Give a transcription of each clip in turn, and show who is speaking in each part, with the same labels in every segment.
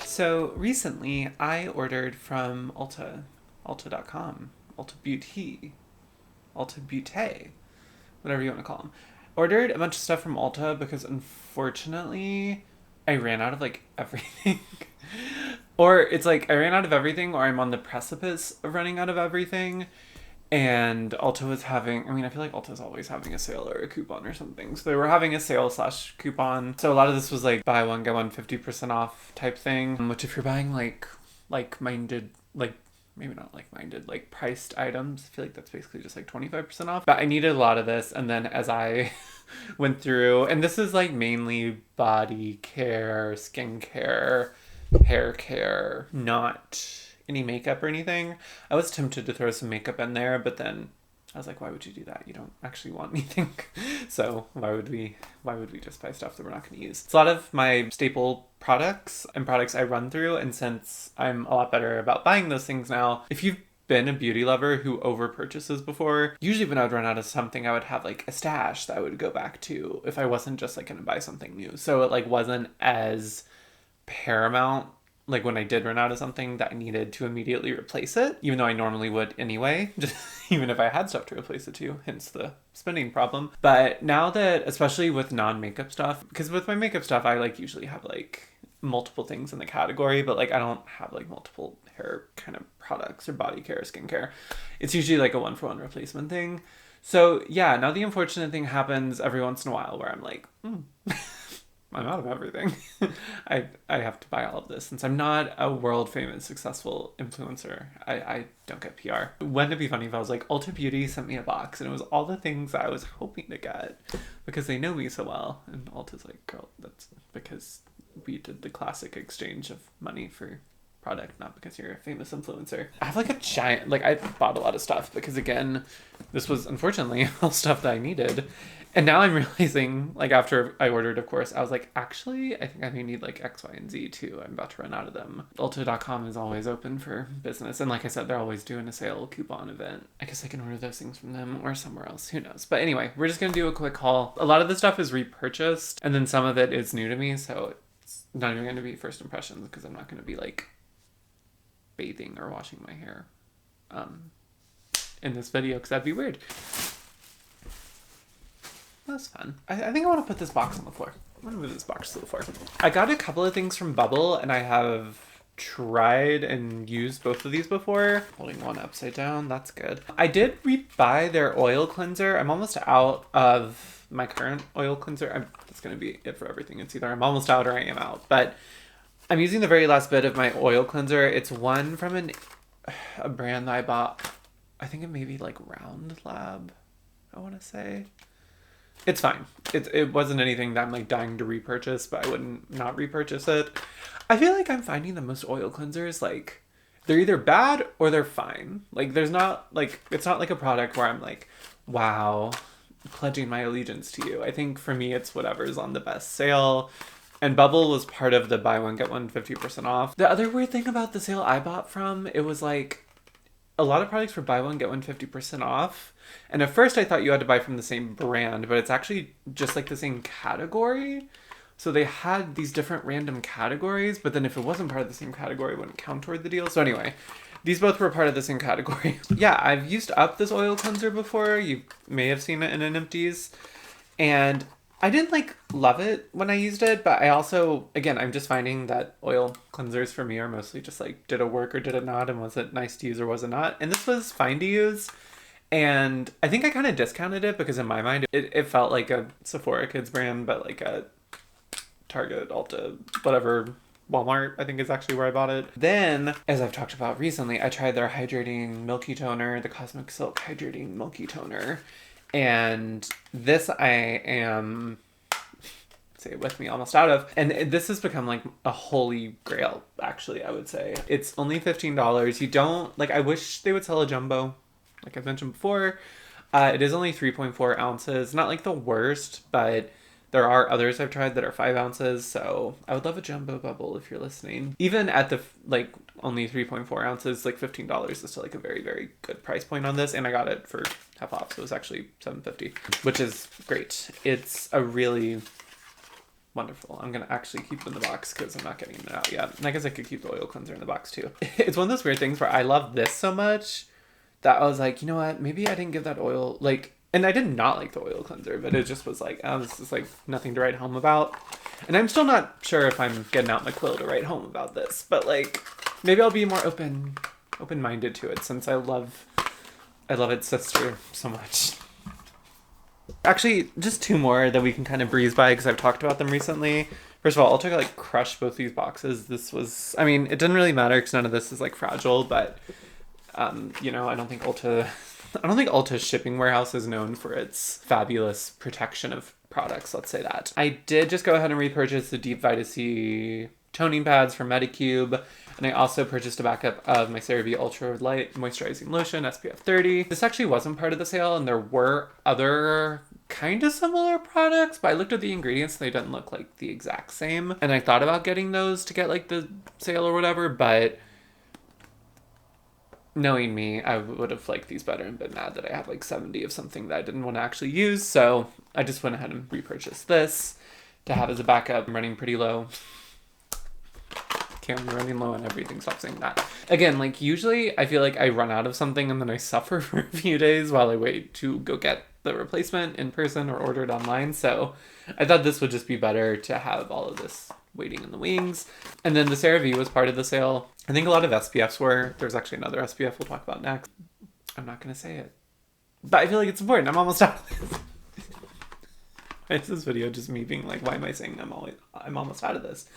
Speaker 1: So recently I ordered from Ulta.com, Ulta Beauty, Ulta Beauté, whatever you want to call them. Ordered a bunch of stuff from Ulta because unfortunately I ran out of like everything. Or it's like I ran out of everything or I'm on the precipice of running out of everything. And Ulta was having, I feel like Ulta's always having a sale or a coupon or something. So they were having a sale slash coupon. So a lot of this was like buy one, get one 50% off type thing. Which if you're buying like-minded, like maybe not like-minded, like priced items, I feel like that's basically just like 25% off. But I needed a lot of this. And then as I went through, and this is like mainly body care, skincare, hair care, not any makeup or anything. I was tempted to throw some makeup in there, but then I was like, why would you do that? You don't actually want anything. So why would we just buy stuff that we're not going to use? It's a lot of my staple products and products I run through. And since I'm a lot better about buying those things now, if you've been a beauty lover who over purchases before, usually when I would run out of something, I would have like a stash that I would go back to if I wasn't just like going to buy something new. So it like wasn't as paramount like when I did run out of something that I needed to immediately replace it, even though I normally would anyway, just even if I had stuff to replace it to, hence the spending problem. But now that, especially with non-makeup stuff, because with my makeup stuff, I like usually have like multiple things in the category, but like I don't have like multiple hair kind of products or body care, skincare. It's usually like a one-for-one replacement thing. So yeah, now the unfortunate thing happens every once in a while where I'm like, I'm out of everything. I have to buy all of this. Since I'm not a world famous successful influencer, I don't get PR. Wouldn't it be funny if I was like, Ulta Beauty sent me a box and it was all the things I was hoping to get because they know me so well. And Ulta's like, girl, that's because we did the classic exchange of money for product, not because you're a famous influencer. I have like a giant, like I bought a lot of stuff because again, this was unfortunately all stuff that I needed. And now I'm realizing, like after I ordered, of course, I was like, actually, I think I may need like X, Y, and Z too. I'm about to run out of them. Ulta.com is always open for business. And like I said, they're always doing a sale coupon event. I guess I can order those things from them or somewhere else. Who knows? But anyway, we're just going to do a quick haul. A lot of the stuff is repurchased and then some of it is new to me. So it's not even going to be first impressions because I'm not going to be like bathing or washing my hair in this video because that'd be weird. That's fun. I think I want to put this box on the floor. I'm going to move this box to the floor. I got a couple of things from Bubble and I have tried and used both of these before. Holding one upside down, that's good. I did buy their oil cleanser. I'm almost out of my current oil cleanser. That's going to be it for everything. It's either I'm almost out or I am out. But I'm using the very last bit of my oil cleanser. It's one from a brand that I bought. I think it may be like Round Lab, I want to say. It's fine. It wasn't anything that I'm like dying to repurchase, but I wouldn't not repurchase it. I feel like I'm finding that most oil cleansers, like, they're either bad or they're fine. Like, there's not, like, it's not like a product where I'm like, wow, pledging my allegiance to you. I think for me, it's whatever's on the best sale. And Bubble was part of the buy one, get one 50% off. The other weird thing about the sale I bought from, it was like, a lot of products were buy one, get one 50% off. And at first I thought you had to buy from the same brand, but it's actually just like the same category. So they had these different random categories, but then if it wasn't part of the same category, it wouldn't count toward the deal. So anyway, these both were part of the same category. Yeah, I've used up this oil cleanser before. You may have seen it in an empties. And I didn't like love it when I used it, but I also, again, I'm just finding that oil cleansers for me are mostly just like, did it work or did it not? And was it nice to use or was it not? And this was fine to use. And I think I kind of discounted it because in my mind, it felt like a Sephora Kids brand, but like a Target, Ulta, whatever, Walmart, I think is actually where I bought it. Then, as I've talked about recently, I tried their hydrating milky toner, the Cosmic Silk hydrating milky toner. And this I am, say it with me, almost out of. And this has become like a holy grail, actually, I would say. It's only $15. You don't, like, I wish they would sell a jumbo. Like I've mentioned before, it is only 3.4 ounces. Not like the worst, but there are others I've tried that are 5 ounces. So I would love a jumbo Bubble if you're listening. Even at the like only 3.4 ounces, like $15 is still like a very, very good price point on this. And I got it for half off. So it was actually $7.50, which is great. It's a really wonderful. I'm gonna actually keep it in the box because I'm not getting it out yet. And I guess I could keep the oil cleanser in the box too. It's one of those weird things where I love this so much that I was like, you know what, maybe I didn't give that oil, like, and I did not like the oil cleanser, but it just was like, oh, this is like nothing to write home about. And I'm still not sure if I'm getting out my quill to write home about this, but like, maybe I'll be more open-minded to it since I love its sister so much. Actually, just two more that we can kind of breeze by because I've talked about them recently. First of all, Ulta like crushed both these boxes. This was, I mean, it didn't really matter because none of this is like fragile, but you know, I don't think Ulta's shipping warehouse is known for its fabulous protection of products, let's say that. I did just go ahead and repurchase the Deep Vita C toning pads from Medicube, and I also purchased a backup of my CeraVe Ultra Light Moisturizing Lotion, SPF 30. This actually wasn't part of the sale, and there were other kind of similar products, but I looked at the ingredients and they didn't look like the exact same. And I thought about getting those to get like the sale or whatever, but knowing me, I would have liked these better and been mad that I had like 70 of something that I didn't want to actually use. So I just went ahead and repurchased this to have as a backup. I'm running pretty low. Okay, I'm running low on everything. Stop saying that. Again, like usually I feel like I run out of something and then I suffer for a few days while I wait to go get the replacement in person or order it online. So I thought this would just be better to have all of this waiting in the wings. And then the CeraVe was part of the sale. I think a lot of SPFs were. There's actually another SPF we'll talk about next. I'm not going to say it, but I feel like it's important. I'm almost out of this. Why is this video just me being like, why am I saying I'm almost out of this?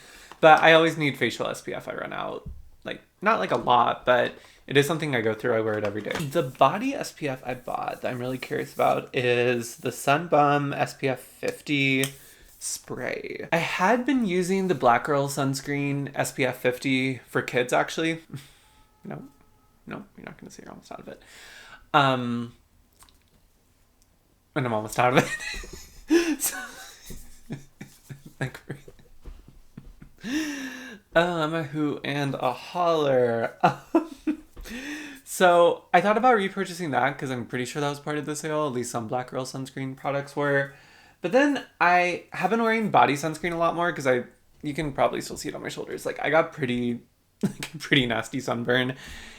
Speaker 1: But I always need facial SPF. I run out, like, not like a lot, but it is something I go through. I wear it every day. The body SPF I bought that I'm really curious about is the Sun Bum SPF 50 spray. I had been using the Black Girl sunscreen SPF 50 for kids, actually. No, you're not going to say you're almost out of it. And I'm almost out of it. So, like, I'm a hoot and a holler. So I thought about repurchasing that because I'm pretty sure that was part of the sale. At least some Black Girl sunscreen products were. But then I have been wearing body sunscreen a lot more because you can probably still see it on my shoulders. Like I got pretty nasty sunburn.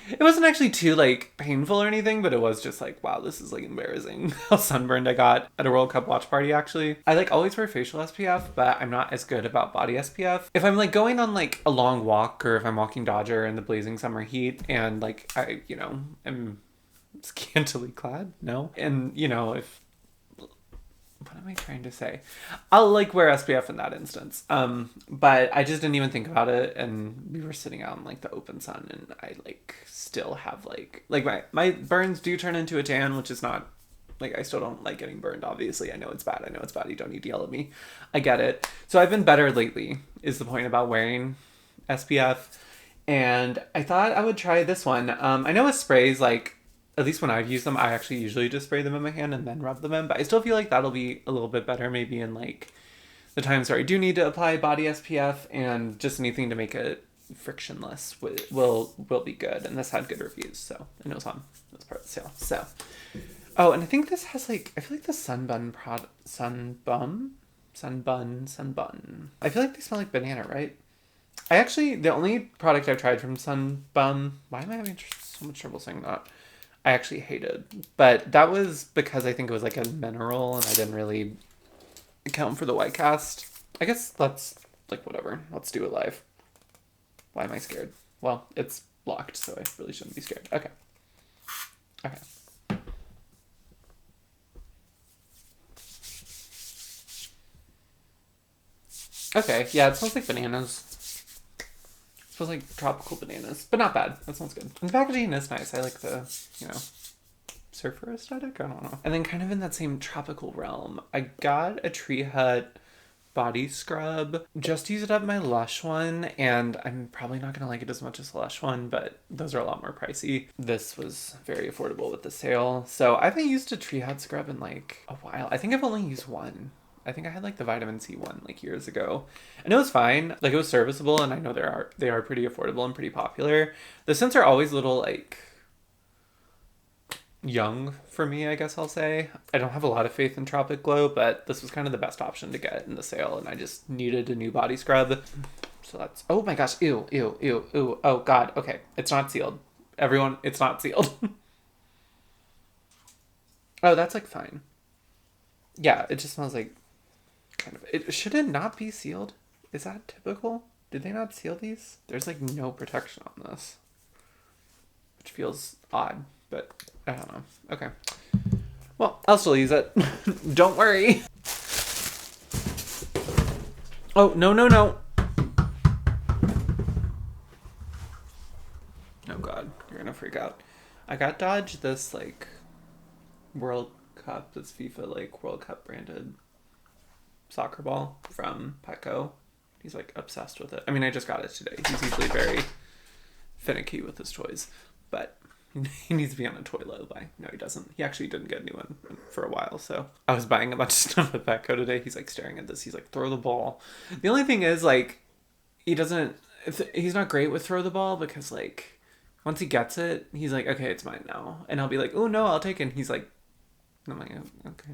Speaker 1: It wasn't actually too like painful or anything, but it was just like, wow, this is like embarrassing how sunburned I got at a World Cup watch party actually. I like always wear facial SPF, but I'm not as good about body SPF. If I'm like going on like a long walk or if I'm walking Dodger in the blazing summer heat and like I, you know, am scantily clad, no? And you know, what am I trying to say? I'll like wear SPF in that instance. But I just didn't even think about it, and we were sitting out in like the open sun and I like still have like my burns do turn into a tan, which is not like, I still don't like getting burned, obviously. I know it's bad. You don't need to yell at me. I get it. So I've been better lately is the point about wearing SPF. And I thought I would try this one. I know with sprays, like, at least when I've used them, I actually usually just spray them in my hand and then rub them in. But I still feel like that'll be a little bit better maybe in like the times where I do need to apply body SPF, and just anything to make it frictionless will be good. And this had good reviews, so and it was on. It was part of the sale. So, oh, and I think this has like, I feel like the Sunbun. I feel like they smell like banana, right? The only product I've tried from Sunbun, why am I having so much trouble saying that? I actually hated, but that was because I think it was like a mineral and I didn't really account for the white cast. I guess let's, like, whatever. Let's do it live. Why am I scared? Well, it's locked, so I really shouldn't be scared. Okay. Okay, yeah, it smells like bananas. It smells like tropical bananas, but not bad. That sounds good. And the packaging is nice. I like the, you know, surfer aesthetic. I don't know. And then kind of in that same tropical realm, I got a Tree Hut body scrub. Just used it up my Lush one, and I'm probably not gonna like it as much as the Lush one, but those are a lot more pricey. This was very affordable with the sale. So I haven't used a Tree Hut scrub in like a while. I think I've only used one. I think I had like the vitamin C one like years ago, and it was fine. Like, it was serviceable, and I know they are pretty affordable and pretty popular. The scents are always a little like, young for me, I guess I'll say. I don't have a lot of faith in Tropic Glow, but this was kind of the best option to get in the sale, and I just needed a new body scrub. So that's, oh my gosh, ew, ew, ew, ew. Oh God, okay, it's not sealed. Everyone, it's not sealed. Oh, that's like fine. Yeah, it just smells like kind of, it should it not be sealed? Is that typical? Did they not seal these? There's like no protection on this, which feels odd, but I don't know. Okay. Well, I'll still use it. Don't worry. Oh, no, no, no. Oh God, you're gonna freak out. I got Dodge this like World Cup, this FIFA like World Cup branded soccer ball from Petco. He's like obsessed with it. I mean, I just got it today. He's usually very finicky with his toys, but he needs to be on a toy lullaby. No, he doesn't. He actually didn't get a new one for a while, so I was buying a bunch of stuff at Petco today. He's like staring at this. He's like, throw the ball. The only thing is like, he's not great with throw the ball because like, once he gets it, he's like, okay, it's mine now. And I'll be like, oh no, I'll take it. And he's like, I'm like, oh, okay.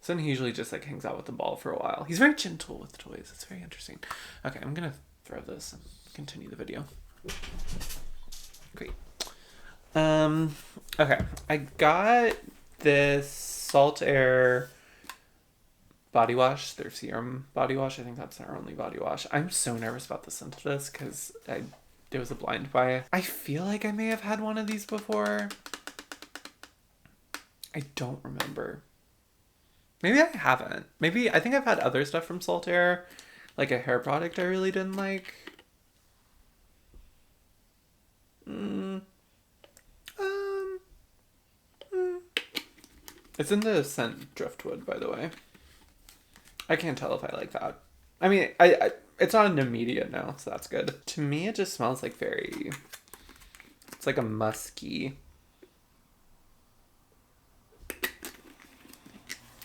Speaker 1: So then he usually just like hangs out with the ball for a while. He's very gentle with toys. It's very interesting. Okay, I'm gonna throw this and continue the video. Great. Okay, I got this Salt Air body wash, their serum body wash. I think that's their only body wash. I'm so nervous about the scent of this because it was a blind buy. I feel like I may have had one of these before. I don't remember. Maybe I haven't. Maybe, I think I've had other stuff from Salt Air, like a hair product I really didn't like. It's in the scent Driftwood, by the way. I can't tell if I like that. I mean, it's not an immediate no, so that's good. To me, it just smells like it's like a musky.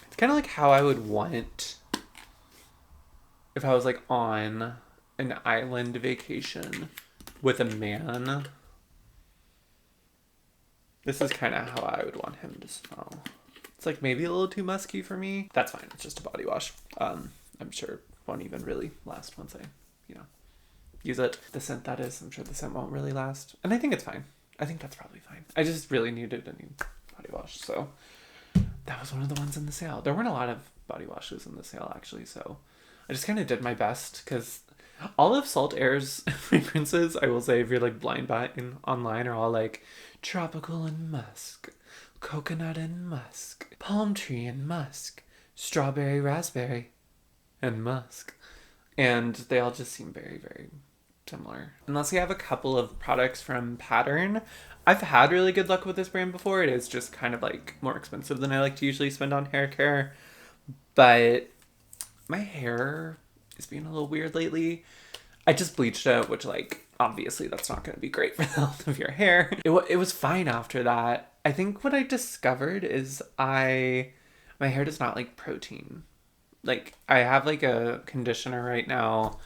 Speaker 1: It's kind of like how I would want if I was like on an island vacation with a man. This is kind of how I would want him to smell. It's like maybe a little too musky for me. That's fine. It's just a body wash. I'm sure it won't even really last once I, use it. The scent that is, I'm sure the scent won't really last. And I think it's fine. I think that's probably fine. I just really needed a new body wash. So that was one of the ones in the sale. There weren't a lot of body washes in the sale actually. So I just kind of did my best because all of Salt Air's fragrances, I will say, if you're like blind buying online, are all like tropical and musk, coconut and musk, palm tree and musk, strawberry, raspberry, and musk. And they all just seem very, very similar. Unless you have a couple of products from Pattern. I've had really good luck with this brand before. It is just kind of like more expensive than I like to usually spend on hair care. But my hair is being a little weird lately. I just bleached it, which like obviously that's not going to be great for the health of your hair. It was fine after that. I think what I discovered is my hair does not like protein. Like I have like a conditioner right now.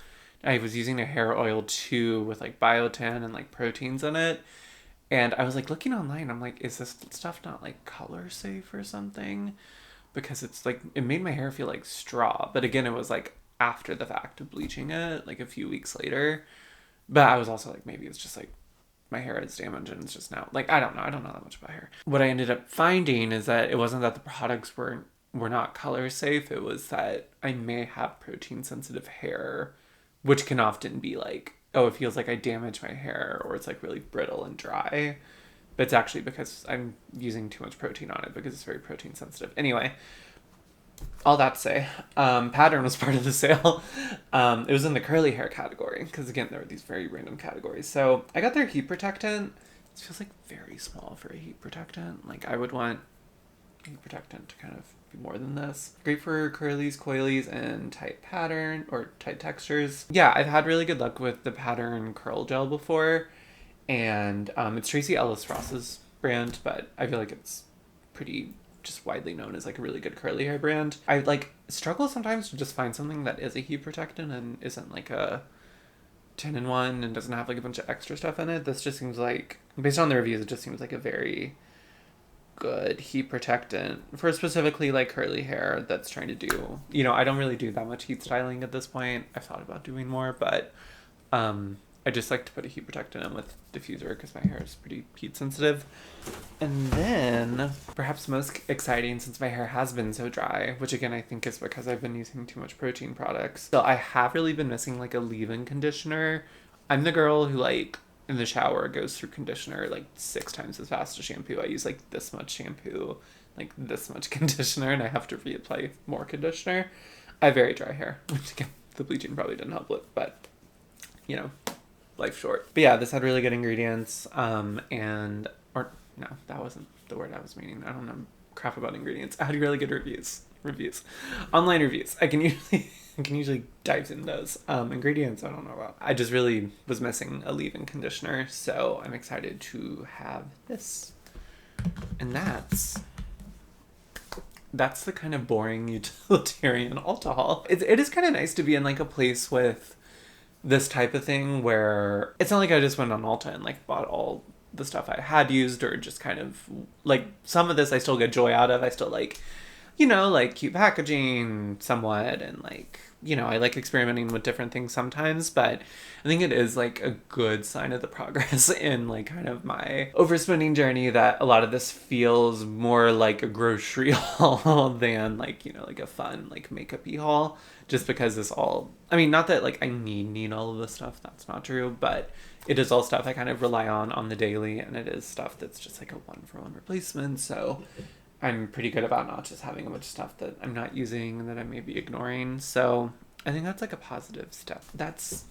Speaker 1: I was using a hair oil too with like biotin and like proteins in it. And I was like looking online. I'm like, is this stuff not like color safe or something? Because it's like, it made my hair feel like straw. But again, it was like after the fact of bleaching it, like a few weeks later. But I was also like, maybe it's just like my hair is damaged and it's just now, like, I don't know that much about hair. What I ended up finding is that it wasn't that the products were not color safe. It was that I may have protein sensitive hair, which can often be like, oh, it feels like I damaged my hair, or it's like really brittle and dry. But it's actually because I'm using too much protein on it because it's very protein sensitive. Anyway, all that to say, Pattern was part of the sale. It was in the curly hair category because, again, there were these very random categories. So I got their heat protectant. This feels like very small for a heat protectant. Like I would want heat protectant to kind of be more than this. Great for curlies, coilies, and tight pattern or tight textures. Yeah, I've had really good luck with the Pattern curl gel before. And it's Tracy Ellis Ross's brand, but I feel like it's pretty just widely known as like a really good curly hair brand. I like struggle sometimes to just find something that is a heat protectant and isn't like a 10-in-1 and doesn't have like a bunch of extra stuff in it. This just seems like, based on the reviews, it just seems like a very good heat protectant for specifically like curly hair that's trying to do, you know, I don't really do that much heat styling at this point. I've thought about doing more, but I just like to put a heat protectant in with diffuser because my hair is pretty heat sensitive. And then, perhaps most exciting, since my hair has been so dry, which again I think is because I've been using too much protein products, so I have really been missing like a leave-in conditioner. I'm the girl who like in the shower goes through conditioner like 6 times as fast as shampoo. I use like this much shampoo, like this much conditioner, and I have to reapply more conditioner. I have very dry hair, which again the bleaching probably didn't help with, but you know, life short. But yeah, this had really good ingredients, no, that wasn't the word I was meaning. I don't know crap about ingredients. I had really good reviews. Online reviews. I can usually dive in those. Ingredients I don't know about. I just really was missing a leave-in conditioner, so I'm excited to have this. And that's the kind of boring utilitarian Ulta haul. It is kind of nice to be in like a place with this type of thing where it's not like I just went on Ulta and like bought all the stuff I had used, or just kind of like some of this I still get joy out of. I still like, you know, like cute packaging somewhat, and like, you know, I like experimenting with different things sometimes, but I think it is like a good sign of the progress in like kind of my overspending journey that a lot of this feels more like a grocery haul than like, you know, like a fun like makeup-y haul, just because this all, I mean, not that like I need all of this stuff, that's not true, but it is all stuff I kind of rely on the daily, and it is stuff that's just like a 1-for-1 replacement, so I'm pretty good about not just having a bunch of stuff that I'm not using and that I may be ignoring. So I think that's like a positive step. That's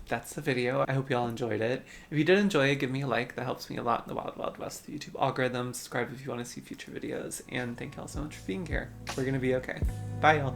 Speaker 1: the video. I hope you all enjoyed it. If you did enjoy it, give me a like. That helps me a lot in the wild, wild west of the YouTube algorithm. Subscribe if you want to see future videos. And thank you all so much for being here. We're going to be okay. Bye, y'all.